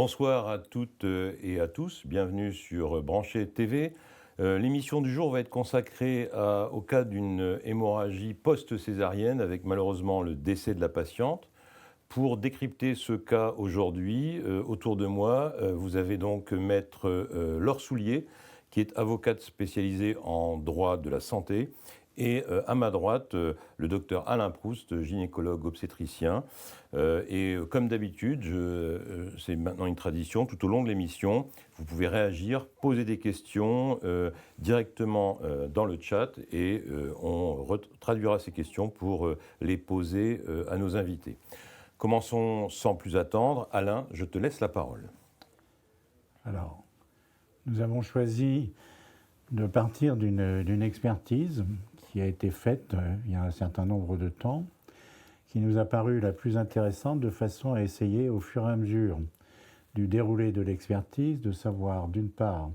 Bonsoir à toutes et à tous, bienvenue sur Branché TV. L'émission du jour va être consacrée au cas d'une hémorragie post-césarienne avec malheureusement le décès de la patiente. Pour décrypter ce cas aujourd'hui, autour de moi, vous avez donc maître Laure Soulier, qui est avocate spécialisée en droit de la santé, et à ma droite, le docteur Alain Proust, gynécologue obstétricien. Et comme d'habitude, c'est maintenant une tradition, tout au long de l'émission, vous pouvez réagir, poser des questions directement dans le chat et on traduira ces questions pour les poser à nos invités. Commençons sans plus attendre. Alain, je te laisse la parole. Alors, nous avons choisi de partir d'une expertise qui a été faite il y a un certain nombre de temps, qui nous a paru la plus intéressante de façon à essayer au fur et à mesure du déroulé de l'expertise de savoir d'une part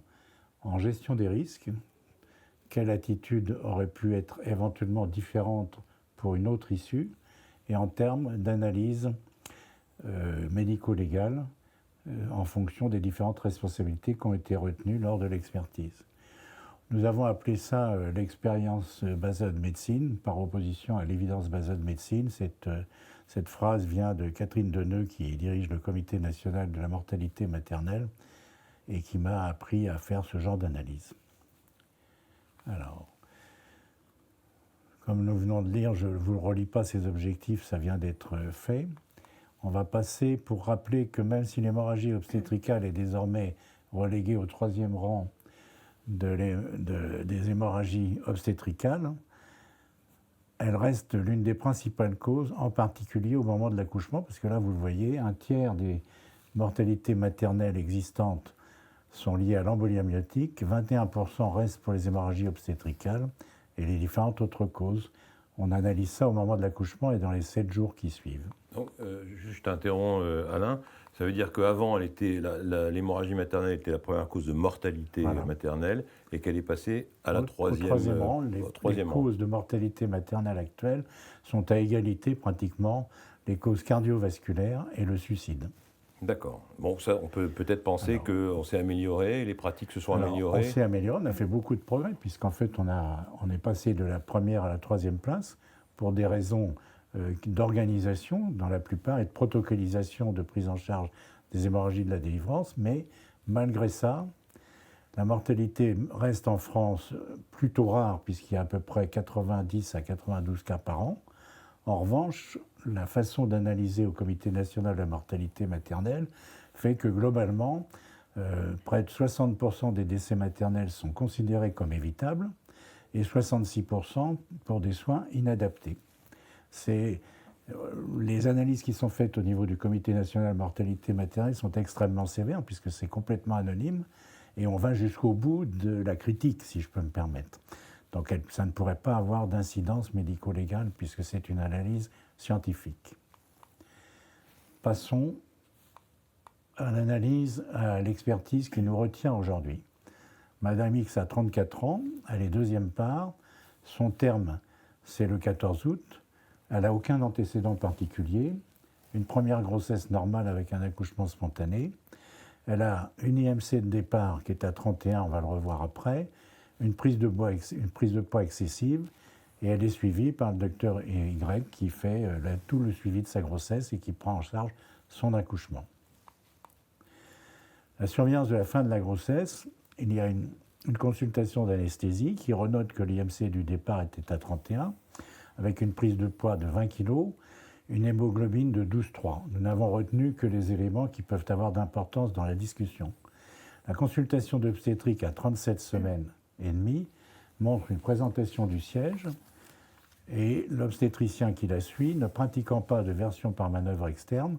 en gestion des risques, quelle attitude aurait pu être éventuellement différente pour une autre issue, et en termes d'analyse médico-légale en fonction des différentes responsabilités qui ont été retenues lors de l'expertise. Nous avons appelé ça l'expérience basée de médecine, par opposition à l'évidence basée de médecine. Cette phrase vient de Catherine Deneuve, qui dirige le Comité national de la mortalité maternelle et qui m'a appris à faire ce genre d'analyse. Alors, comme nous venons de lire, je ne vous relis pas ces objectifs, ça vient d'être fait. On va passer pour rappeler que même si l'hémorragie obstétricale est désormais reléguée au 3e rang des hémorragies obstétricales, elle reste l'une des principales causes, en particulier au moment de l'accouchement, parce que là, vous le voyez, un tiers des mortalités maternelles existantes sont liées à l'embolie amniotique, 21% restent pour les hémorragies obstétricales et les différentes autres causes. On analyse ça au moment de l'accouchement et dans les 7 jours qui suivent. Donc, je t'interromps, Alain. Ça veut dire qu'avant, l'hémorragie maternelle était la première cause de mortalité maternelle et qu'elle est passée à la troisième rang. Les causes de mortalité maternelle actuelles sont à égalité pratiquement les causes cardiovasculaires et le suicide. D'accord. Bon, ça, on peut peut-être penser qu'on s'est amélioré, les pratiques se sont améliorées. On s'est amélioré, on a fait beaucoup de progrès, puisqu'en fait, on est passé de la première à la 3e place pour des raisons d'organisation, dans la plupart, et de protocolisation de prise en charge des hémorragies de la délivrance. Mais malgré ça, la mortalité reste en France plutôt rare, puisqu'il y a à peu près 90 à 92 cas par an. En revanche, la façon d'analyser au Comité national de la mortalité maternelle fait que globalement, près de 60% des décès maternels sont considérés comme évitables et 66% pour des soins inadaptés. Les analyses qui sont faites au niveau du Comité national de la mortalité maternelle sont extrêmement sévères puisque c'est complètement anonyme et on va jusqu'au bout de la critique, si je peux me permettre. Donc ça ne pourrait pas avoir d'incidence médico-légale puisque c'est une analyse scientifique. Passons à l'analyse, à l'expertise qui nous retient aujourd'hui. Madame X a 34 ans, elle est 2e part, son terme c'est le 14 août, elle n'a aucun antécédent particulier, une première grossesse normale avec un accouchement spontané, elle a une IMC de départ qui est à 31, on va le revoir après, une prise de poids excessive, et elle est suivie par le docteur Y qui fait tout le suivi de sa grossesse et qui prend en charge son accouchement. La surveillance de la fin de la grossesse, il y a une consultation d'anesthésie qui renote que l'IMC du départ était à 31, avec une prise de poids de 20 kg, une hémoglobine de 12,3. Nous n'avons retenu que les éléments qui peuvent avoir d'importance dans la discussion. La consultation d'obstétrique à 37 semaines et demie montre une présentation du siège et l'obstétricien qui la suit, ne pratiquant pas de version par manœuvre externe,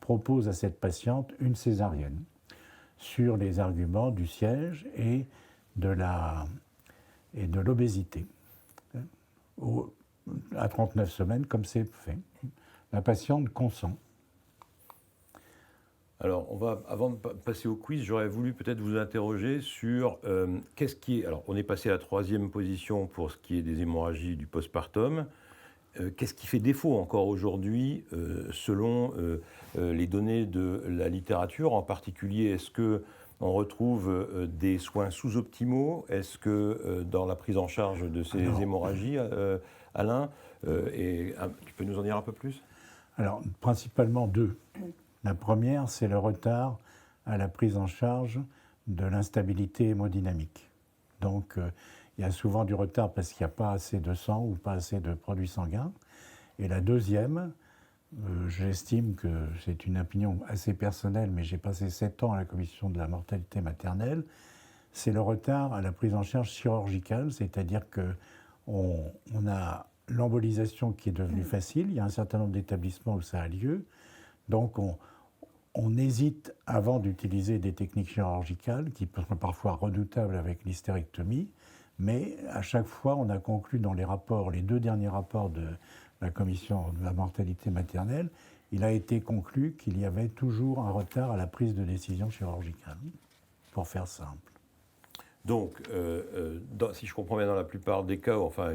propose à cette patiente une césarienne sur les arguments du siège et de l'obésité. À 39 semaines, comme c'est fait. La patiente consent. Alors, avant de passer au quiz, j'aurais voulu peut-être vous interroger sur qu'est-ce qui est... Alors, on est passé à la 3e position pour ce qui est des hémorragies du postpartum. qu'est-ce qui fait défaut encore aujourd'hui, selon les données de la littérature? En particulier, est-ce qu'on retrouve des soins sous-optimaux? Est-ce que dans la prise en charge de ces hémorragies, Alain, tu peux nous en dire un peu plus? Alors, principalement deux. La première, c'est le retard à la prise en charge de l'instabilité hémodynamique. Donc, il y a souvent du retard parce qu'il n'y a pas assez de sang ou pas assez de produits sanguins. Et la deuxième, j'estime que c'est une opinion assez personnelle, mais j'ai passé 7 ans à la commission de la mortalité maternelle, c'est le retard à la prise en charge chirurgicale, c'est-à-dire qu'on a l'embolisation qui est devenue facile, il y a un certain nombre d'établissements où ça a lieu, donc on hésite avant d'utiliser des techniques chirurgicales qui sont parfois redoutables avec l'hystérectomie, mais à chaque fois on a conclu dans les rapports, les 2 derniers rapports de la commission de la mortalité maternelle, il a été conclu qu'il y avait toujours un retard à la prise de décision chirurgicale, pour faire simple. Donc, si je comprends bien, dans la plupart des cas, enfin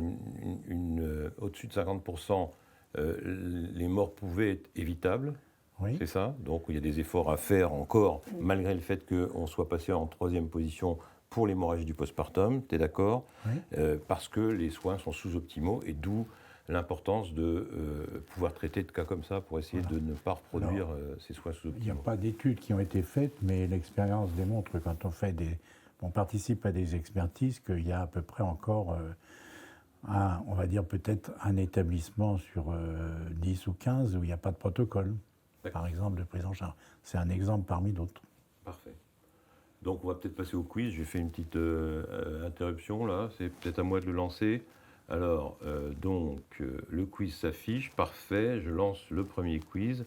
au-dessus de 50%, les morts pouvaient être évitables. Oui. C'est ça? Donc il y a des efforts à faire encore, malgré le fait qu'on soit passé en 3e position pour l'hémorragie du postpartum, tu es d'accord? Oui. Parce que les soins sont sous-optimaux, et d'où l'importance de pouvoir traiter de cas comme ça pour essayer de ne pas reproduire ces soins sous-optimaux. Il n'y a pas d'études qui ont été faites, mais l'expérience démontre que quand on participe à des expertises, qu'il y a à peu près encore, on va dire peut-être un établissement sur 10 ou 15 où il n'y a pas de protocole, par exemple, de prise en charge. C'est un exemple parmi d'autres. Parfait. Donc on va peut-être passer au quiz. J'ai fait une petite interruption là, c'est peut-être à moi de le lancer. Alors, le quiz s'affiche, parfait, je lance le premier quiz.